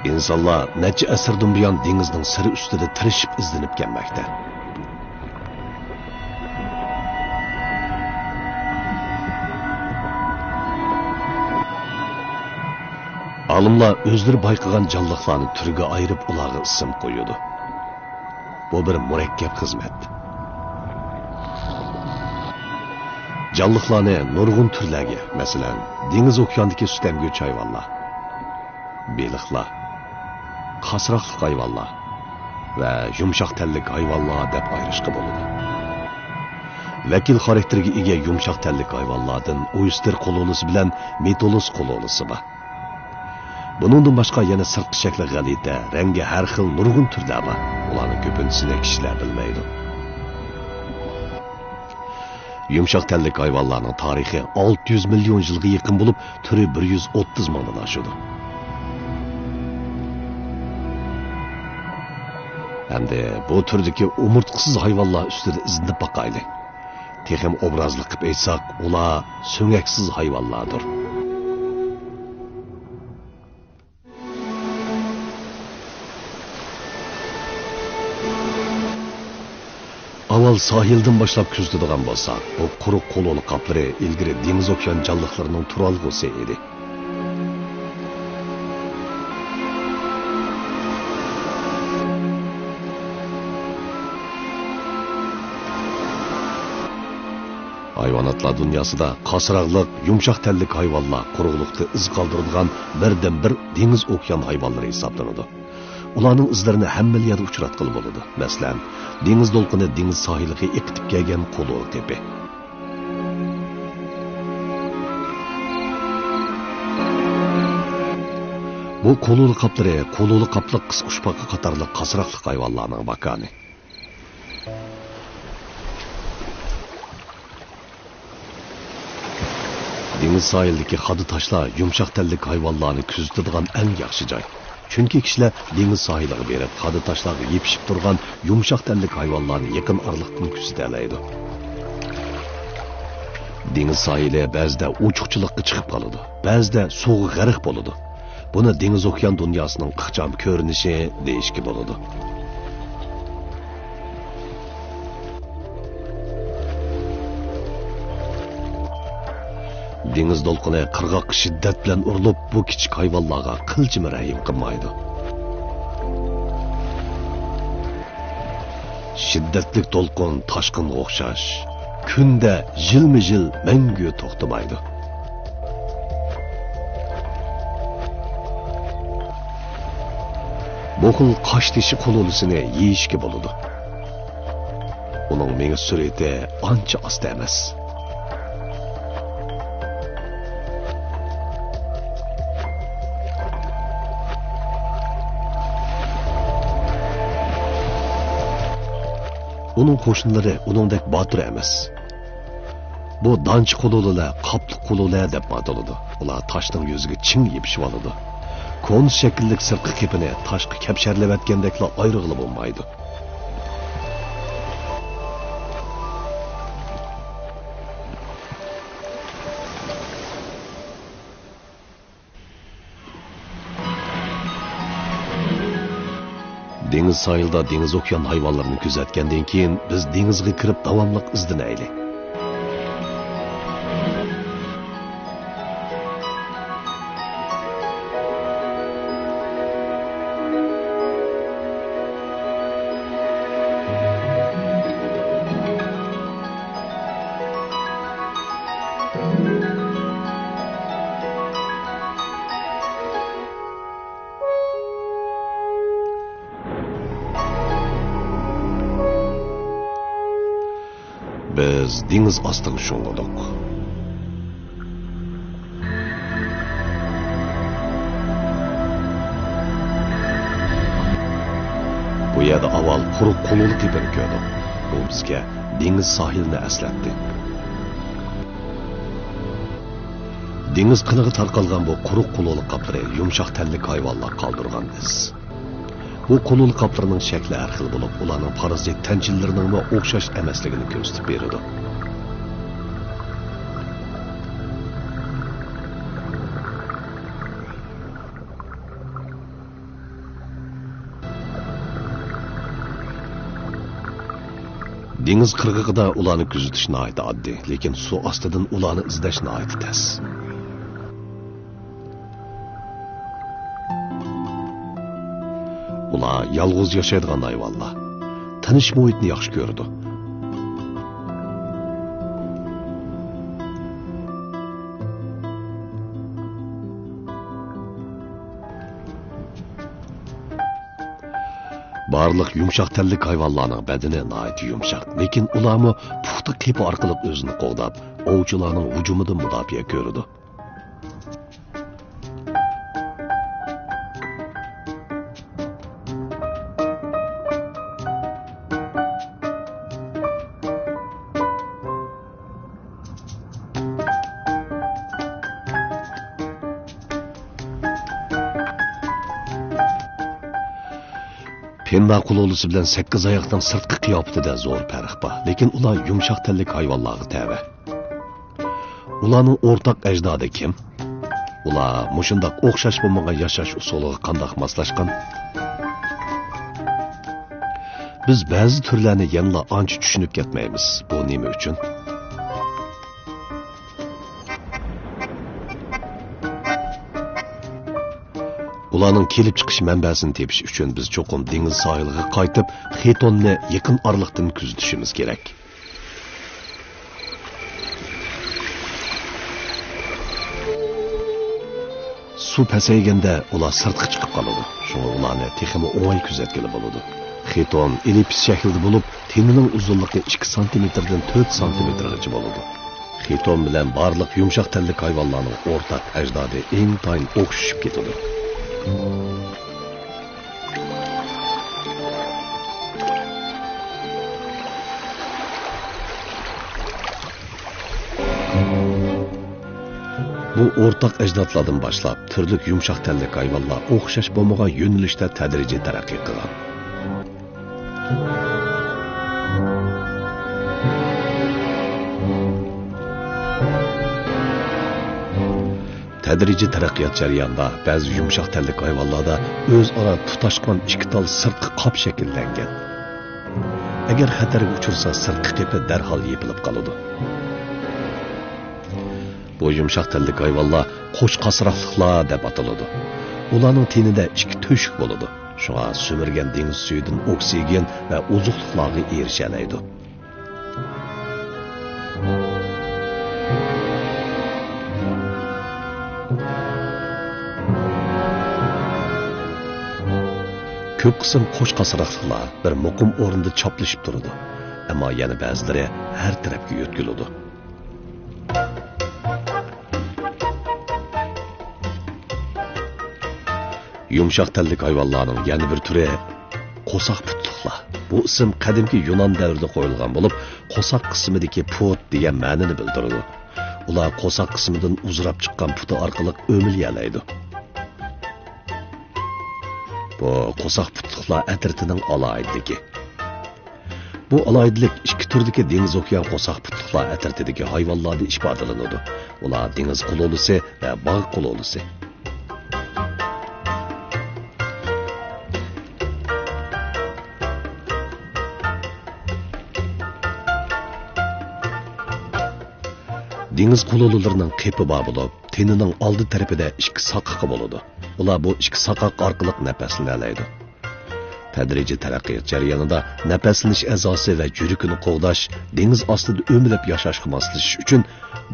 İnsanlar neçe asırdan buyon dengizning siri ustida tirishib izlanib kelmoqda. Olimlar o'zlari bayqagan jonliqlarni turiga ayirib ularga ism qo'yadi. Bu bir murakkab xizmat. Jonliqlarni nurg'un turlarga, masalan, dengiz okeandagi sutemguvchi hayvonlar, beliqlar, qasroqli hayvonlar va yumshoq tanlik hayvonlar deb ayirishga bo'ladi. Vakil xarakteriga ega yumshoq tanlik hayvonlardan oyster qululusi bilan metolus qululusi bor. Buningdan boshqa yana sirtqi shakli g'alita, rangi har xil nurg'un turlar bor. Ularning ko'pinchasini kishilar bilmaydi. Yumshoq tanlik hayvonlarning tarixi 600 million yilga yaqin bo'lib, turi 130 mingdan oshadi. Hamda bu turdagi umurtqisiz hayvonlar ustida izinib boqaylik. Texim obrazli qilib aytsak, ular so'ngaksiz hayvonlardir. Aval sahildan boshlab kuzatadigan bo'lsak, bu quruq qo'loli qoplari ilgari dengiz okean jonliqlarining turalg'usi edi. Hayvanotlar dunyosida qasroqliq, yumshoq tanlik hayvonlar quruqlikda iz qoldiradigan birdan-bir dengiz okean hayvonlari hisoblanadi. Ularning izlarini hamma yerda uchratqili bo'ladi. Masalan, dengiz to'lqini dengiz sohiliga iqtib kelgan qo'lol tepe. Bu qo'lol qoplari, qo'lol qopliq qisqushpaqi qatorli qasroqli hayvonlarning makoni. Dengiz sohilidagi xadi toshlar yumshoq tanlik hayvonlarni kuzatadigan eng yaxshi joy. Chunki kishilar dengiz sohiliga berib, xadi toshlarga yepishib turgan yumshoq tanlik hayvonlarni yaqin oraliqdan kuzata oladi. Dengiz sohili ba'zida uchuqchilikka chiqib qoladi, ba'zida suvga g'arq bo'ladi. Buni dengiz okean dunyosining ixcham ko'rinishi deyishga bo'ladi. Dengiz to'lqini qirg'oq shiddat bilan urilib, bu kichik hayvonlarga qilchim rahim qilmaydi. Shiddatli to'lqin toshqinga o'xshash, kunda yilmi-yil mangu to'xtamaydi. Bu xil qosh tishi qo'lolisini yeyishga bo'ladi. Uning menga surati ancha asta emas. Uning qo'shnilari uningdek botir emas. Bu danchi qo'lolilar, qopli qo'lolilar deb ataladi. Ular toshning yuziga ching yepishib oladi. Konus shakllik sirqi kepini toshga kapsharlayotgandeklar ayrig'ili bo'lmaydi. Dengiz sohilida dengiz okean hayvonlarini kuzatgandan keyin biz dengizga kirib davomli izlanaylik. Biz dengiz ostiga sho'ng'idik. Bu yerda avval quruq qo'loli tepani ko'rdik. Bu bizga dengiz sohilini eslatdi. Dengiz qiniga tarqalgan bu quruq qo'loli qoplari yumshoq tanlik hayvonlar qoldirgan iz. Bu qo'lol qoplarining shakli har xil bo'lib, ularning parazit tanchillarining o'xshash emasligini ko'rsatib beradi. Dengiz qirg'ig'ida ularni kuzatish nihoyat oddiy, lekin suv ostidan ularni izlash nihoyat tez. Ular yolg'iz yashaydigan hayvonlar. Tanish muhitni yaxshi ko'rdi. Barliq yumshoq tellik hayvonlarning badani nihoyat yumshoq, lekin ularmi puxta qepi orqali o'zini qo'g'dab, ovchilarning hujumidan mudofaa ko'rdi. Pinna qulolusi bilan 8 oyoqdan sirtqi qiyofatida zo'r farq bor, lekin ular yumshoq tellik hayvonlarga tava. Ularning o'rtaq ajdodi kim? Ular mushundaq o'xshash bo'lmagan yashash usuliga qanday moslashgan? Biz ba'zi turlarni yanada ancha tushunib ketmaymiz. Bu nima uchun? Ularning kelib chiqish manbasini tepish uchun biz cho'qim dengiz sohiliga qaytib, Xitonni yaqin oraliqdan kuzatishimiz kerak. Suv pasayganda ular sirtqa chiqib qoladi. Shunga ularni texmi o'ng'ay kuzatgili bo'ladi. Xiton elipс shaklida bo'lib, tenining uzunligi 2 sm dan 4 sm gacha bo'ladi. Xiton bilan barliq yumshoq tellik hayvonlarning o'rtaq ajdodi eng tayin o'xshashib ketadi. Bu o'rtaq ajdodlardan boshlab turli yumshoq tellik hayvonlar o'xshash bo'lmagan yo'nalishda tadrijiy taraqqiy qilgan. Tədrici taraqqiyot jarayonida ba'zi yumshoq tellik hayvonlarda o'zaro tutashgan ikki tal sirtqi qop shakllangan. Agar xatarga uchursa sirtqi qepi darhol yepilib qoladi. Bu yumshoq tellik hayvonlar qo'sh qasroqliqlar deb ataladi. Ularning tenida ikki to'shik bo'ladi. Shunga sumirgan dengiz suyidan oksigen va ozuqliqlarga erisha oladi. Ko'p qism qo'sh qasroqliqlar bir muqim o'rinda choplashib turadi, ammo yana ba'zilari har tarafga yo'tkiladi. Yumshoq tellik hayvonlarning yana bir turi qo'soq putliqlar. Bu ism qadimgi Yunon davrida qo'yilgan bo'lib, qo'soq qismidagi put degan ma'noni bildiradi. Ular qo'soq qismidan uzrab chiqqan puti orqali o'milyalaydi. Bu qo'soq putliqlar atritining aloyidligi. Bu aloyidlik ikki turdagi dengiz okean qo'soq putliqlar atritidagi hayvonlarda ifodalanadi. Ular dengiz qulolusi va bog' qulolusi. Dengiz qulolularining qepi bor bo'lib, tenining oldi tarafida ikki soqoqi bo'ladi. Ular bu ikki soqoq orqali nafaslanalaydi. Tadrijiy taraqqiyot jarayonida nafaslanish a'zosi va yuragini qo'g'dash, dengiz ostida o'milib yashashga moslashish uchun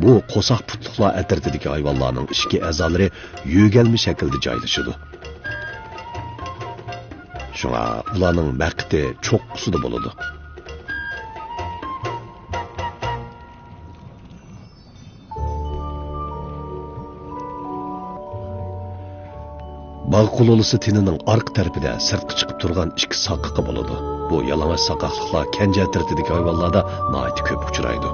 bu qo'soq putliqlar atritidagi hayvonlarning ichki a'zolari yugalmi shaklda joylashadi. Shunga ularning maqti cho'qqisida bo'ladi. Bog' qulolusi tenining orqa tarafida sirtqa chiqib turgan ikki soqoqi bo'ladi. Bu yalang'och soqoqliqlar kanja atritidagi hayvonlarda nihoyat ko'p uchraydi.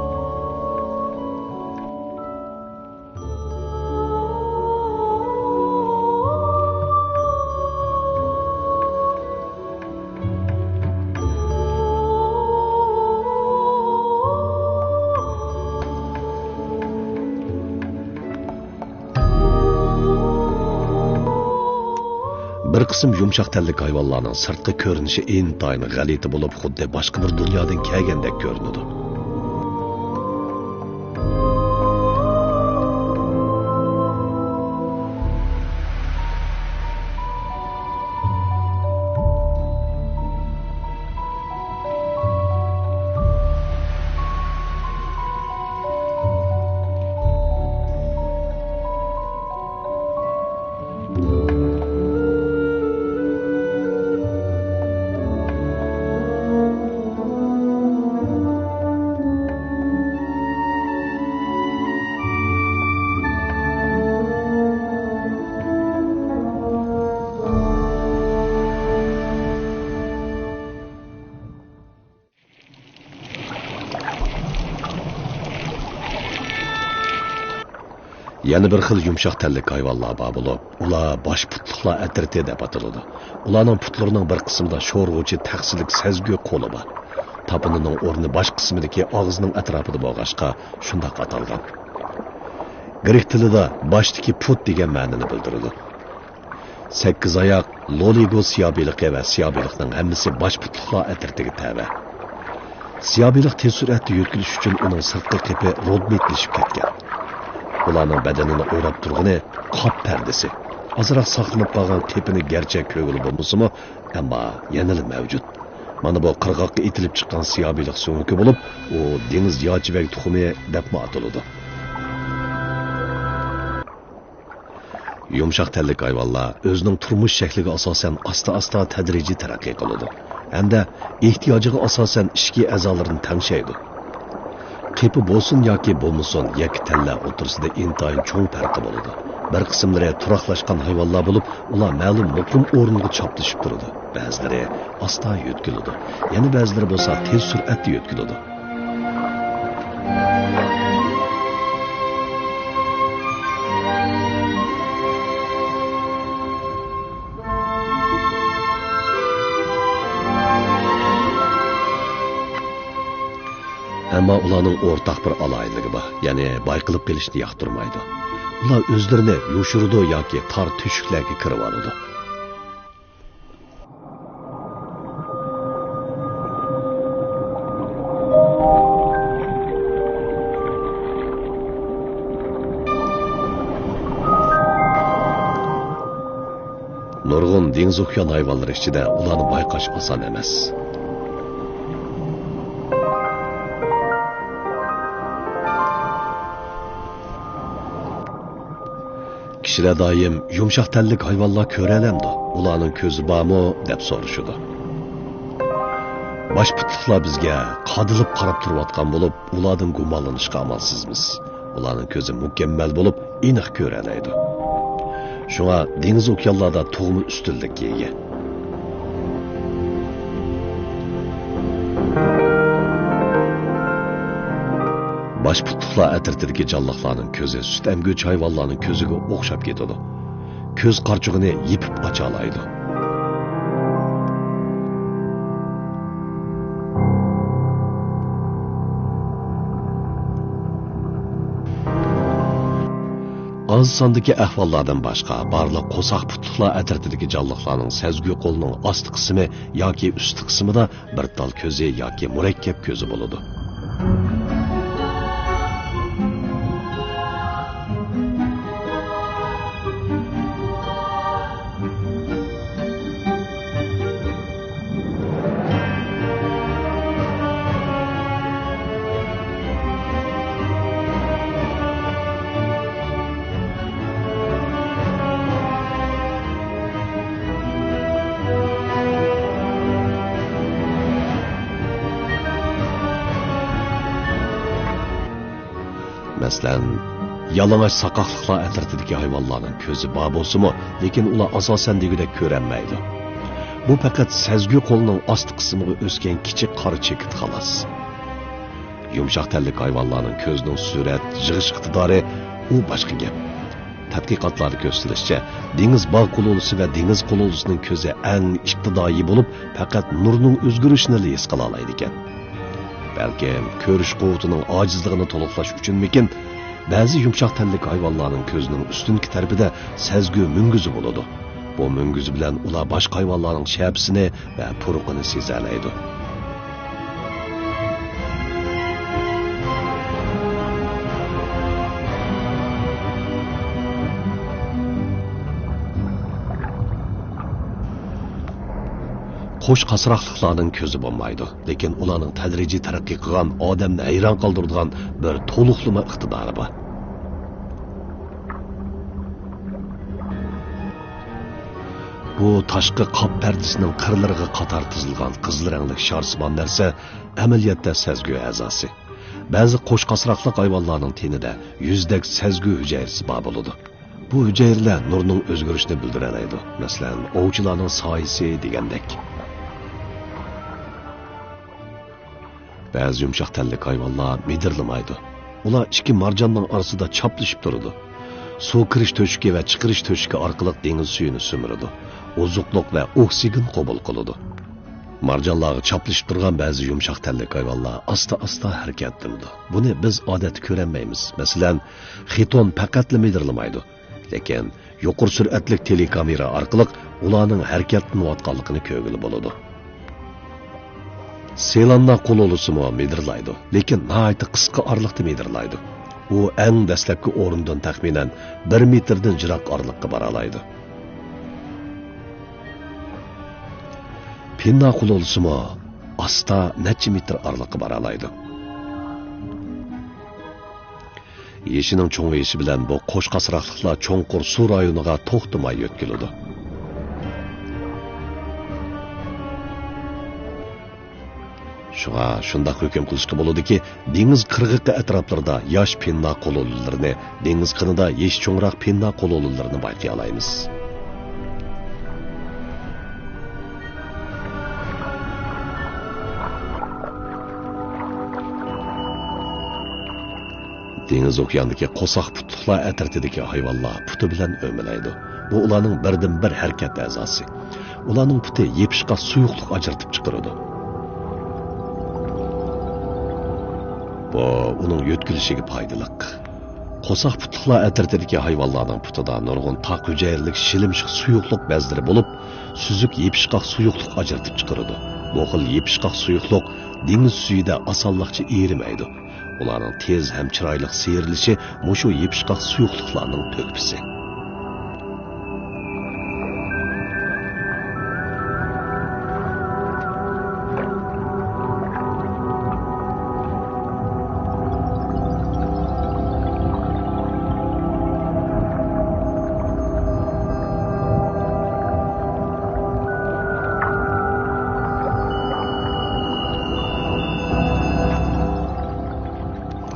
bir qism yumshoq tellik hayvonlarning sirtqi ko'rinishi intayin g'alati bo'lib, xuddi boshqa bir dunyodan kelgandek ko'rinadi. Yana bir xil yumshoq tellik hayvonlar bor bo'lib, ular bosh putliqlar atriti deb ataladi. Ularning putlarining bir qismida sho'rg'uvchi taqsilik sezgi qo'li bor. Tapinining o'rni bosh qismidagi og'zining atrofida bo'lg'ashqa shunday atalgan. Grek tilida boshdagi put degan ma'noni bildiradi. 8 oyoq loligo siyobeliqi va siyobeliqning hammasi bosh putliqlar atritiga tava. Siyobeliq tez suratda yo'tkilish uchun uning sirtqi qipi rodmetlashib ketgan. Ularning badanini o'rab turg'ini qop pardasi. Azroq saqlanib qolgan qepini garchi ko'ngil bo'lmasa-mu, ammo yanada mavjud. Mana bu qirg'oqqa etilib chiqqan siyobeliq so'ngki bo'lib, u dengiz yochibak tuxumi deb ataladi. Yumshoq tellik hayvonlar o'zining turmush shakliga asosan asta-asta tadrijiy taraqqiy qiladi. Hamda ehtiyojiga asosan ishki a'zolarini tangshaydi. Qepi bo'lsin yoki bo'lmasin, yakki talla o'tirsida intayin cho'ng farqi bo'ladi. Bir qismlari turoqlashgan hayvonlar bo'lib, ular ma'lum muqim o'ringa choplashib turadi. Ba'zilari asta yo'tkiladi, yana ba'zilari bo'lsa tez suratda yo'tkiladi. Ammo ularning o'rtaq bir aloyligi bor, ya'ni bayqilib kelishni yoqtirmaydi. Ular o'zlarini yoshirdi yoki tor teshiklarga kirib oladi. Nurg'un dengiz okean hayvonlari ichida ularni bayqash oson emas. Kishilar doim yumshoq tellik hayvonlar ko'ralamdi, ularning ko'zi bormi deb so'rashadi. Bosh putliqlar bizga qadilib qarab turayotgan bo'lib, ulardan gumonlanishga amalsizmiz. Ularning ko'zi mukammal bo'lib, aniq ko'ralaydi. Shunga dengiz okeanlarda tug'mi ustunlikka ega. Bosh putliqlar atrofidagi jonliqlarning ko'zi sut emguvchi hayvonlarning ko'ziga o'xshab ketadi. Ko'z qarchug'ini yipib ocha oladi. Az sondagi ahvollardan boshqa barliq qo'saq putliqlar atrofidagi jonliqlarning sezgi qo'lining osti qismi yoki usti qismida bir tal ko'zi yoki murakkab ko'zi bo'ladi. Masalan, yalang'och saqoqliqlar atrofidagi hayvonlarning ko'zi bor bo'lsa-mu, lekin ular asosan degidek ko'ranmaydi. Bu faqat sezgi qo'lining osti qismiga o'sgan kichik qora chekit xolos. Yumshoq tellik hayvonlarning ko'zining surat yig'ish iqtidori u boshqa gap. Tadqiqotlarda ko'rsatilishicha, dengiz bog' qululusi va dengiz qululusining ko'zi eng iqtidorli bo'lib, faqat nurning o'zgarishini his qila oladi ekan. Belki ko'rish quvvatining ojizligini to'liqlash uchunmikin, ba'zi yumshoq tellik hayvonlarning ko'zining ustunki tarafida sezgi mungizi bo'ladi. Bu Bu müngüzü bilen ular başka hayvanların şəbsini ve puruqını sezerleydi. Qo'sh qasraqliqlarning ko'zi bo'lmaydi, lekin ularning tadrijiy taraqqiy qilgan, odamni hayron qoldiradigan bir to'liqlama iqtidori bor. Bu tashqi qop pardasining qirlariga qator tizilgan qizil rangli sharsimon narsa amaliyotda sezgu a'zosi. Ba'zi qo'sh qasraqliq hayvonlarning tenida yuzdak sezgu hujayrasi bor bo'ladi. Bu hujayralar nurning o'zgarishini bildiradi. Masalan, ovchilarning soyisi degandek. Ba'zi yumshoq tanlik hayvonlar midirlamaydi. Ular ikki marjonning orasida chaplashib turadi. Suv kirish to'shigi va chiqarish to'shigi orqali dengiz suyini sumiradi. Ozuqliq va oksigen qabul qiladi. Marjonlarga chaplashib turgan ba'zi yumshoq tanlik hayvonlar asta-asta harakatlanadi. Buni biz odatda ko'rmaymiz. Masalan, xiton faqatla midirlamaydi, lekin yuqori sur'atli telekamera orqali ularning harakatlanayotganligini ko'rgili bo'ladi. Selanlar qo'l olusimi midirlaydi, lekin nihoyatda qisqa orliqda midirlaydi. U eng dastlabki o'rindan taxminan 1 metrdan jiroq orliqqa bora oladi. Pinna qo'l olusimi asta necha metr orliqqa bora oladi. Yeshining cho'ng'iyishi bilan bu qo'sh qasraqliqlar cho'nqur suv rayoniga to'xtamay yo'tkiladi. Shunda hukm qilishga bo'ladiki, dengiz qirg'iqi atroflarida yosh pinna qo'lolularini, dengiz qinida yesh cho'ngroq pinna qo'lolularini bayqay olamiz. Dengiz okeanidagi qo'soq putliqlar atrofidagi hayvonlar puti bilan o'milaydi. Bu ularning birdan-bir harakat a'zosi. Ularning puti yepishqa suyuqlik ajratib chiqaradi. Bu uning yo'tkilishiga foydaliq. Qo'soq putliqlar atrofidagi hayvonlarning putida nurg'un taq hujayralik shilimshiq suyuqlik bezlari bo'lib, suzuk yepishqoq suyuqlik ajratib chiqaradi. Bu xil yepishqoq suyuqlik dengiz suyida osonlikcha erimaydi. Ularning tez ham chiroyli seyrilishi mushu yepishqoq suyuqliklarning to'kpisi.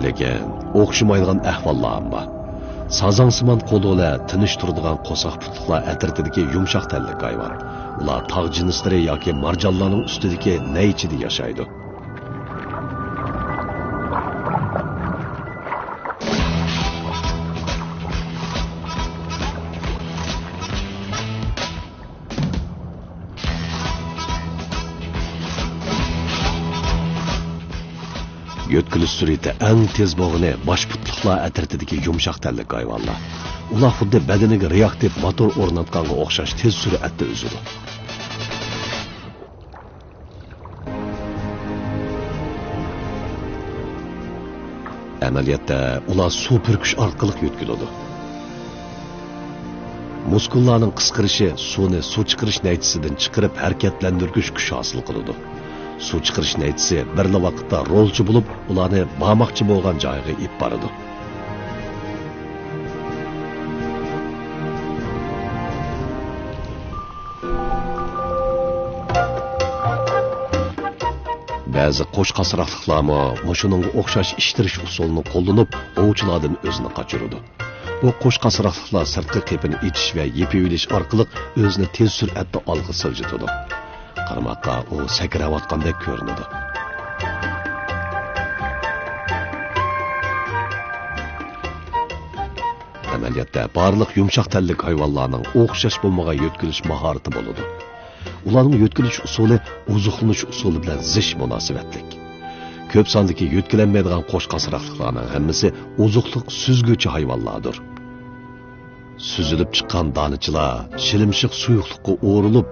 Lekin o'xshamaydigan ahvollar ham bor. Sazangsimon qo'ldo'la tinish turadigan qo'soq putliqlar atrofidagi yumshoq tanlik hayvon. Ular tog' jinslari yoki marjonlarning ustidagi naychida yashaydi. Yo'tkilish sur'ati eng tez bo'g'ini bosh putliqlar atrofidagi yumshoq tanlik hayvonlar. Ular xuddi badaniga reaktiv motor o'rnatganga o'xshash tez sur'atda o'zadi. Amaliyotda ular suv purkish orqali yo'tkiladi. Muskullarning qisqarishi suvni suv chiqarish naychisidan chiqarib harakatlantirgich kuch hosil qiladi. Suv chiqarish naychisi bir vaqtda rolchi bo'lib, ularni bormoqchi bo'lgan joyga ip boradi. Ba'zi qo'sh qasraqliqlarmi mushuning o'xshash ishtirish usulini qo'llanib, ovchilardan o'zini qochiradi. Bu qo'sh qasraqliqlar sirtqi qepini itish va yepivilish orqali o'zini tez sur'atda olg'a siljitadi. Qarmoqqa u sakrayotgandek ko'rinadi. Amaliyotda barliq yumshoq tanlik hayvonlarning o'xshash bo'lmagan yo'tkilish mahorati bo'ladi. Ularning yo'tkilish usuli ozuqlanish usuli bilan zich munosabatlik. Ko'p sondagi yo'tkilanmaydigan qo'sh qasraqliqlarning hammasi ozuqliq suzguvchi hayvonlardir. Süzülüp çıkan danıçılar shilimshiq suyuqliqqa o'rilib,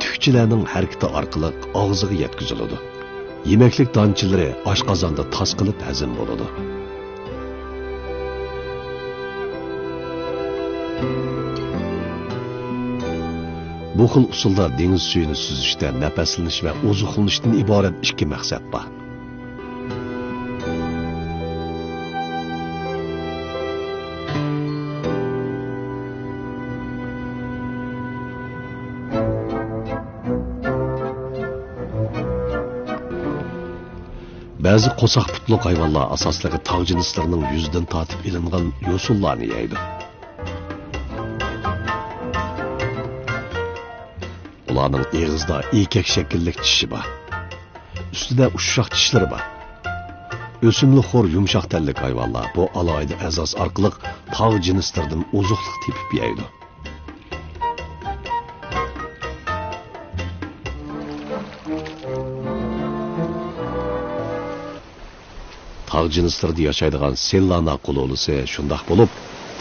tükçilerning harakati orqali og'ziga yetkaziladi. Yemeklik dançıları oshqozonda tas qilib hazm bo'ladi. Bu xil usulda dengiz suyini süzüşdə nəfəslanish və ozuqlanishdan iborat ikki maqsad bor. Ba'zi qo'saq putluq hayvonlar asosligi tog' jinslarining yuzidan tortib ilingan yo'sullarni yeydi. Ularning eg'izda ekak shakllik tishi bor. Ustida ushshoq tishlari bor. O'simlikxo'r yumshoq tanlik hayvonlar bu alohida asos orqali tog' jinslaridan ozuqliq tepib yeydi. Tağ cinslarda yaşaydigan sellana qulolusi shundoq bo'lib,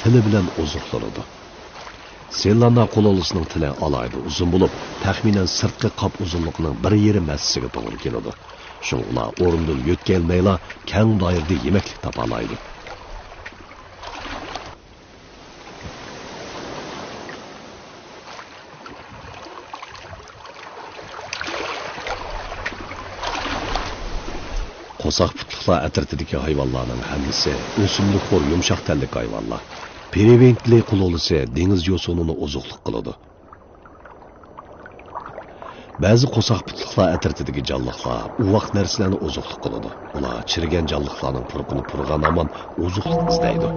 tili bilan ozuqlanadi. Sellana qulolusining tili alayda uzun bo'lib, taxminan sirtqi qop uzunligining 1,5 metrga to'g'ri keladi. Shuningla o'rindan yo'tkalmayla keng doirada yemeklik topa oladi. Qo'saq putluqlar atrofidagi hayvonlarning hammasi o'simlikxo'r yumshoq tanlik hayvonlar. Perivinkli qulolusi dengiz yo'sunini ozuqliq qiladi. Ba'zi qo'saq putluqlar atrofidagi jonliqlar uvoq narsalarni ozuqliq qiladi. Ular chirigan jonliqlarning purqini purg'an amon ozuqliq izlaydi.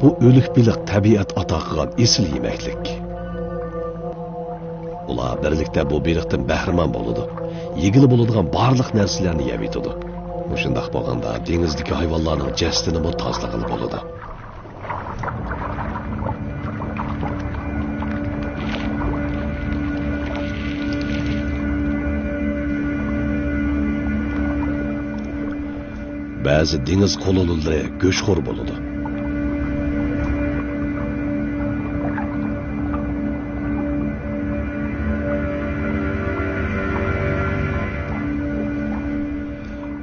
Bu o'lik biliq tabiat ato qilgan esil yemeklik. Ular birlikte bu beliqdan bahramon bo'ladi. Yegili bo'ladigan barliq narsalarni yeb yetadi. Shundoq bo'lganda dengizdagi hayvonlarning jasadini bu tozalag'ili bo'ladi. Ba'zi dengiz qulolulari go'shxo'r bo'ladi.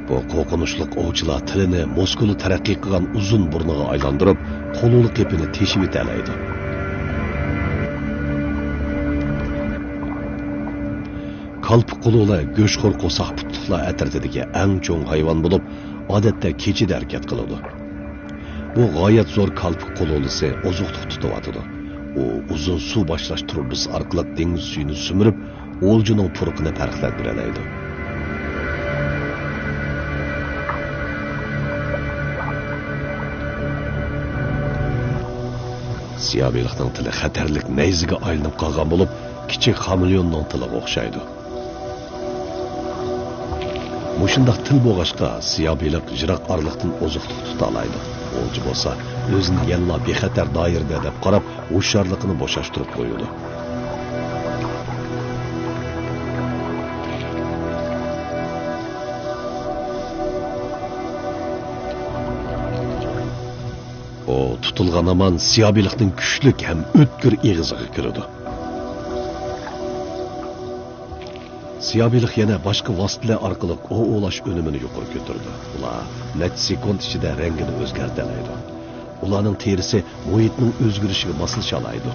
Bu qo'rqinchli ovchilar tilini muskuli taraqqiy qilgan uzun burniga aylantirib, qo'luli qepini teshib etalaydi. Kalp qululi go'shxo'r qo'saq putluqlar atrofidagi eng cho'ng hayvon bo'lib, odatda kechida harakat qiladi. Bu g'oyat zo'r kalp qululisi ozuqliq tutib atadi. U uzun suv boshlash turbisi orqali dengiz suyini sumirib, o'ljining purqini farqlab beradi. Siyobeliqning tili xatarlik nayziga aylanib qolgan bo'lib, kichik xamilyonning tiliga o'xshaydi. Mushundaq til bo'g'ashqa siyobeliq jiroq orliqdan ozuqliq tuta oladi. O'lji bo'lsa, o'zini yanla bexatar doirada deb qarab, hushyorligini bo'shashtirib qo'yadi. O tutilgan aman siyobeliqning kuchli ham o'tkir eg'iziga kiradi. Siyobeliq yana boshqa vositalar orqali o'lash unumini yuqori ko'tardi. Ular necha sekund ichida rangini o'zgartiradi. Ularning terisi muhitning o'zgarishiga moslasha oladi.